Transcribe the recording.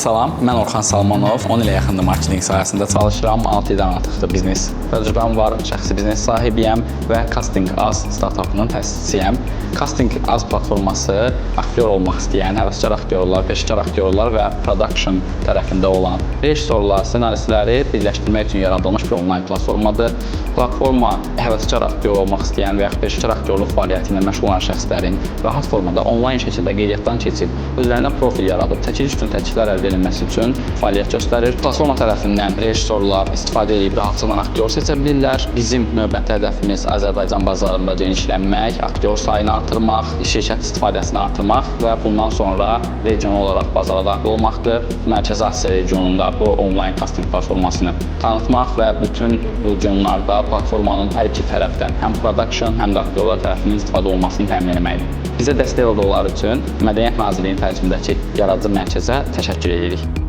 Salam, mən Orxan Salmanov. 10 ilə yaxındır marketinq sahəsində çalışıram. 6 ildən artıqdır biznes təcrübəm var, şəxsi biznes sahibiyəm və Casting Az startapının təsisçisiyəm. Casting Az platforması aktyor olmaq istəyən, həvəskar aktyorlar, peşəkar aktyorlar və production tərəfində olan rejissorlar, ssenaristləri birləşdirmək üçün yaradılmış bir onlayn platformadır. Platforma həvəskar aktyor olmaq istəyən və yaxud peşəkar aktyorluq fəaliyyəti ilə məşğul olan şəxslərin rahat formada onlayn şəkildə qeydiyyatdan keçib özlərinə profil yaradıb çəkiliş üçün təkliflər əldə edilməsi üçün fəaliyyət göstərir. Platforma tərəfindən rejissorlar istifadə edib rahatlıqla aktyor seçə bilirlər. Bizim növbəti hədəfimiz Azərbaycan bazarında genişlənmək, aktyor sayını artırmaq, şirkət istifadəsini artırmaq və bundan sonra regional olaraq bazara daxil olmaqdır. Mərkəzi Asiya regionunda bu onlayn casting platformasını tanıtmaq və bütün regionlarda platformanın hər iki tərəfdən həm production, həm də aktyorlar tərəfindən istifadə olunmasını təmin etməkdir. Bizə dəstək olduqları üçün Mədəniyyət Nazirliyinin tərcüməsindəki yaradıcı mərkəzə təşəkkür edirik.